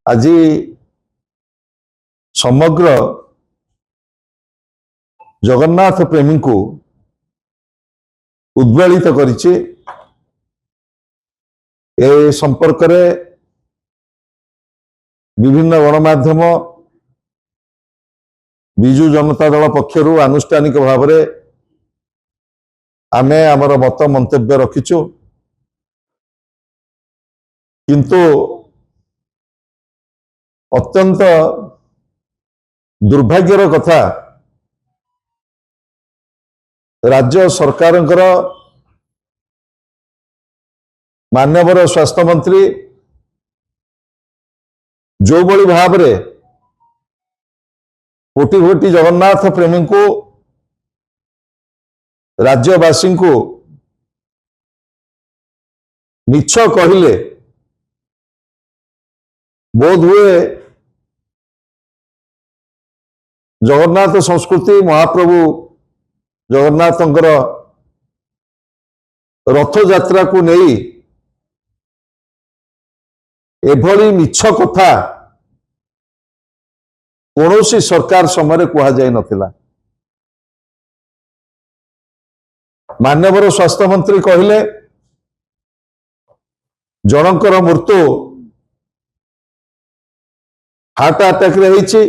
आज समग्र जगन्नाथ प्रेमी को उद्वेलित करिछि। ए संपर्क रे विभिन्न गणमाध्यम बिजु जनता दल पक्षरु आनुष्ठानिक भाव में आमे आमर मत मंतव्य रखिछु, किंतु अत्यंत दुर्भाग्यर कथा राज्य सरकार माननीय स्वास्थ्य मंत्री जो बड़ी भाव में कोटि कोटि जगन्नाथ प्रेमी को राज्यवासी को मिछ कहले बोध हुए जगन्नाथ संस्कृति महाप्रभु जगन्नाथंकर रथ यात्रा को नहीं एभली मिछ कथा कौनसी सरकार समय कह जाय नथिला। माननीय स्वास्थ्य मंत्री कहले जनकर मृत्यु हार्ट अटैक रे होईछि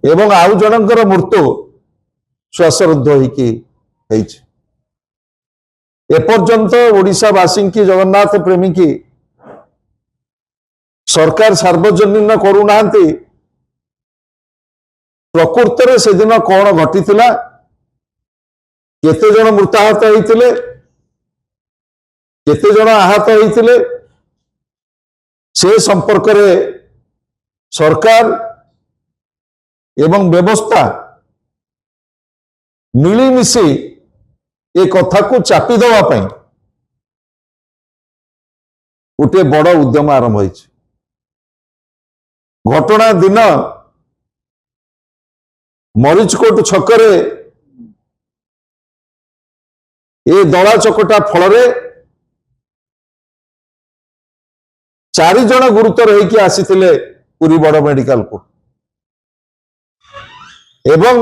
एवं आउ जनकर मृत्यु श्वासरुद्ध होईकि होईछि। एपर्यंत ओडिशावासी की जगन्नाथ प्रेमी की सरकार सार्वजनीन करूना प्रकृत में से दिन कौन घटी केते जन मृताहत होइतिले केते जन आहत होइतिले से संपर्क रे सरकार एवं व्यवस्था मिलीमिशी ए कथा को चापी देवा पई गोटे बड़ उद्यम आरंभ होइछि। घटना दिन मरीचकोट छकरे ए दला चकटा फल चारि जन गुरुतर होइकि आसीथिले पुरी बड़ मेडिकल को एवं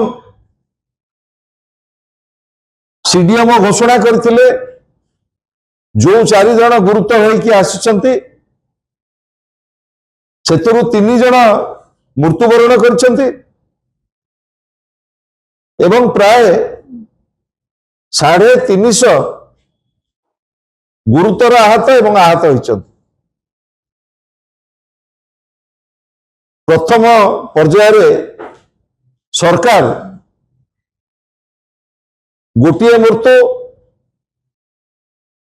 सीडीएम घोषणा करथिले जो चारि जन गुरुतर होइकि आसिचंती सेतरु 3 जन मृत्युवरण करछंती एवं प्राय 350 गुरुतर आहत एवं आहत होइछंती। प्रथम पर्यायर सरकार गोटे मृत्यु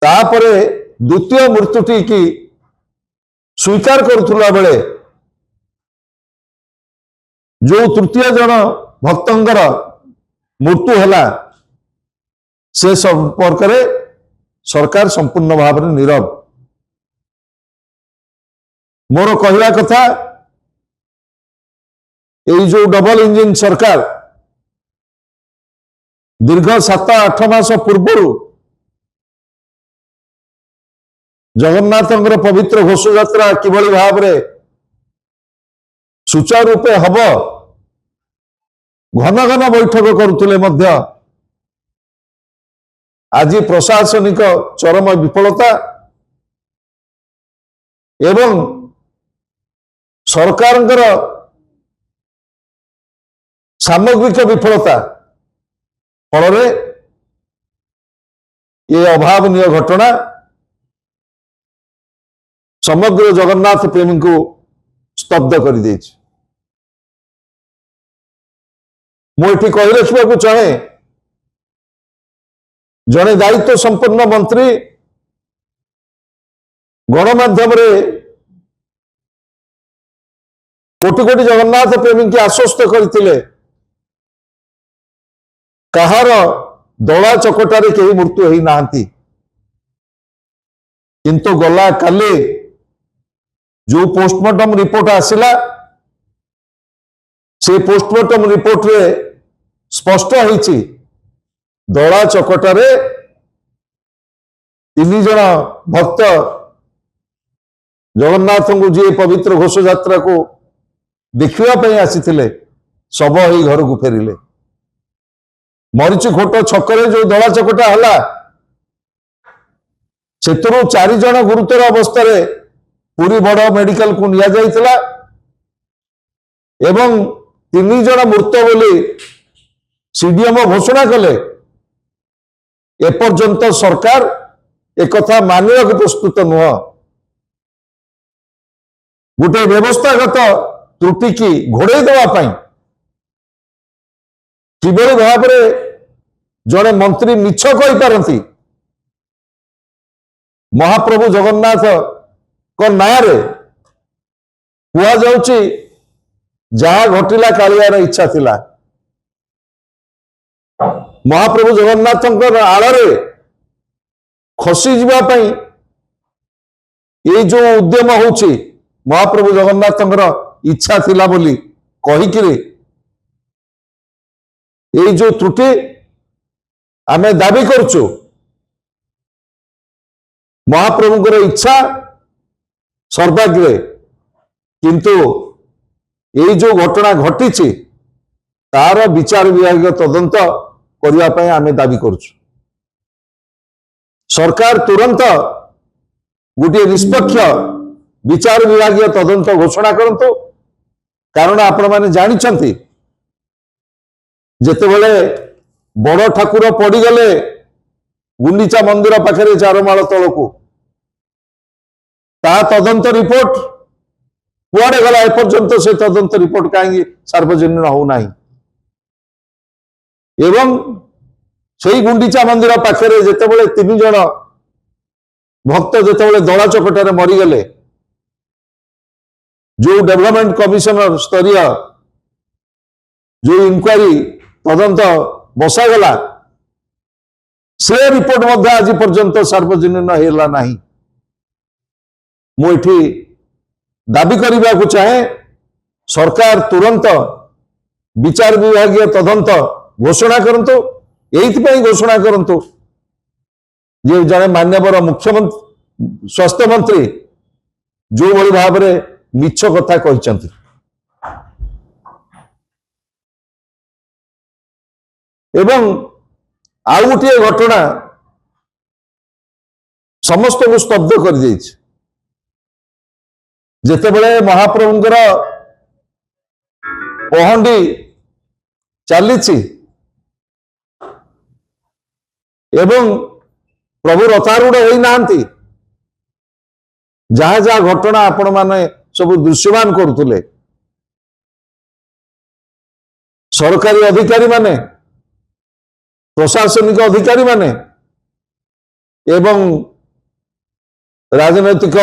तापरे द्वितीय मृत्युटी की स्वीकार करुला बेले जो तृतीय जन भक्तंकर मृत्यु है से संपर्क रे सरकार संपूर्ण भाव में नीरव। मोर कहला कथा यही जो डबल इंजिन सरकार दीर्घ 7-8 मास पूर्व जगन्नाथंकर पवित्र घोष यात्रा किभली भाव में सुचारू रूपे हब घन घन बैठक करुले मध्य आज प्रशासनिक चरम विफलता एवं सरकारंकर सामग्रिक विफलता फल ये अभावनीय घटना समग्र जगन्नाथ प्रेमी को स्तब्ध कर दे। मुझे कही रखा चाहे जड़े दायित्व संपन्न मंत्री गणमाध्यम कोटि कोटि जगन्नाथ प्रेमी की आश्वस्त करते कहार दला चकटारे कहीं मृत्यु होई नाहंती, किंतु गला काले जो पोस्टमार्टम रिपोर्ट आसिला से पोस्टमार्टम रिपोर्ट रे स्पष्ट होईछि दला चकटारे 3 जन भक्त जगन्नाथ को जी पवित्र घोष यात्रा को देखा आसी शव ही घर को फेरिले। मरीची खोट छकरे जो दला चकटा है से 4 जन गुरुतर अवस्था पुरी बड़ मेडिकल को निया जाइथिला एवं 3 जन मृत बोली सीडीएम घोषणा कले। एपर्यंत सरकार एक मानवा प्रस्तुत नुह। गोटे व्यवस्थागत त्रुटि की घोड़े देवाई किभली भाव जड़े मंत्री मिछ कही पारती महाप्रभु जगन्नाथ को नारे कुआ जाउची जहा घटिला कालियार इच्छा थिला। महाप्रभु जगन्नाथ आड़े खसी जावाई ये जो उद्यम होची महाप्रभु जगन्नाथ इच्छा थिला बोली कहिकिरे ये जो त्रुटि आमे दाबी करचु। महाप्रभुଙ୍କର इच्छा सर्वाग्रे किंतु ये जो घटना घटी तार विचार विभाग तदंत करने आमे दाबी करचु। सरकार तुरंत गोटे निष्पक्ष विचार विभाग तदंत घोषणा करंतु। कारण आपण माने जानिछंती जेतेबेले बड़ ठाकुर पड़गले गुंडीचा मंदिर पाखे 4 माळ तलकू ता तदंत रिपोर्ट कुआड़े गला एपर्यंत से तदंत रिपोर्ट कहीं सार्वजनिक होना एवं से गुंडीचा मंदिर पाखे जितेबाला 3 जन भक्त जितेबाला दला चकटारे मरीगले जो डेवलपमेंट कमिशनर स्तरीय जो इंक्वारी तदंत बसागला से रिपोर्ट मध्य आज पर्यंत सार्वजनिक है ना। मुझे दाबी करने को चाहे सरकार तुरंत विचार विभाग तदंत घोषणा करंतु। यही घोषणा करंतु जे जड़े मान्यवर मुख्यमंत्री स्वास्थ्य मंत्री जो भली भाव में मिछ कथा कहते एवं आउ गोटे घटना समस्त को स्तब्ध कर जितेबले महाप्रभुंकर पहंडी चली एवं प्रभु रथारूढ़ होना जहाँ जहाँ घटना आपण माने सब दृश्यमान करुले सरकारी अधिकारी माने प्रशासनिक अधिकारी माने एवं राजनैतिक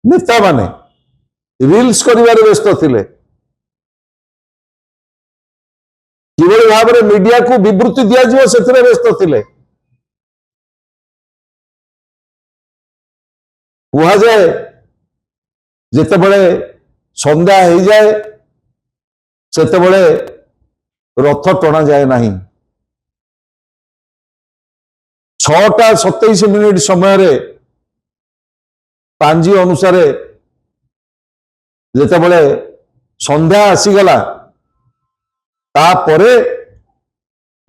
नेता माने रील्स करिवारे व्यस्त थिले। किभली भाव में मीडिया को विवृत्ति दिया जिवो सेथिरे व्यस्त थिले। कुहा जाए जेतेबेले संध्या हो जाए सेतेबेले रथ टणा जाए नहीं। 6:27 समय रे पांजी अनुसार जेतेबेले संध्या आसीगला तापरे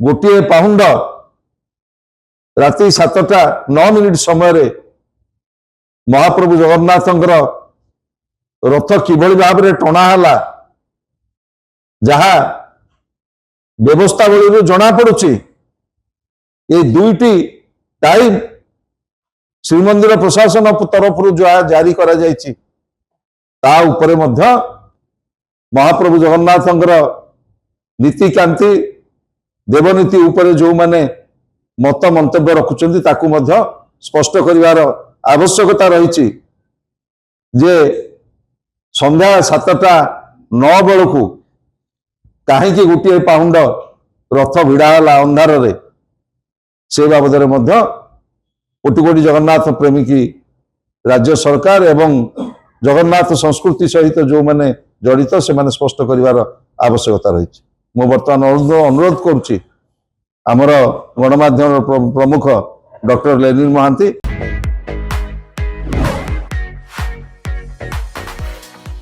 गोटे पाहुंड राति 7:09 समय रे महाप्रभु जगन्नाथंकर रथ किभली भाव में टणा हला जहा व्यवस्थावली जना पड़ुची ये 2टी टाइम श्रीमंदिर प्रशासन तरफ जारी करा जायछि ता उपरे मध्य महाप्रभु जगन्नाथंकर नीतिकांति देवनीति उपरे जो माने मत मंतव्य रखुचंती ताकू मध्य स्पष्ट करिवार आवश्यकता रही जे संध्या 7:09 बेलू कहीं गोटे पाउंड रथ भिड़ाला अंधार रे से बाबद कोटि कोटि जगन्नाथ प्रेमी की राज्य सरकार एवं जगन्नाथ संस्कृति सहित जो माने जड़ित से माने स्पष्ट करिवार आवश्यकता रही। मु बर्तमान अनुरोध करुच्ची आमर गणमाध्यम प्रमुख डॉक्टर लेनिन महांती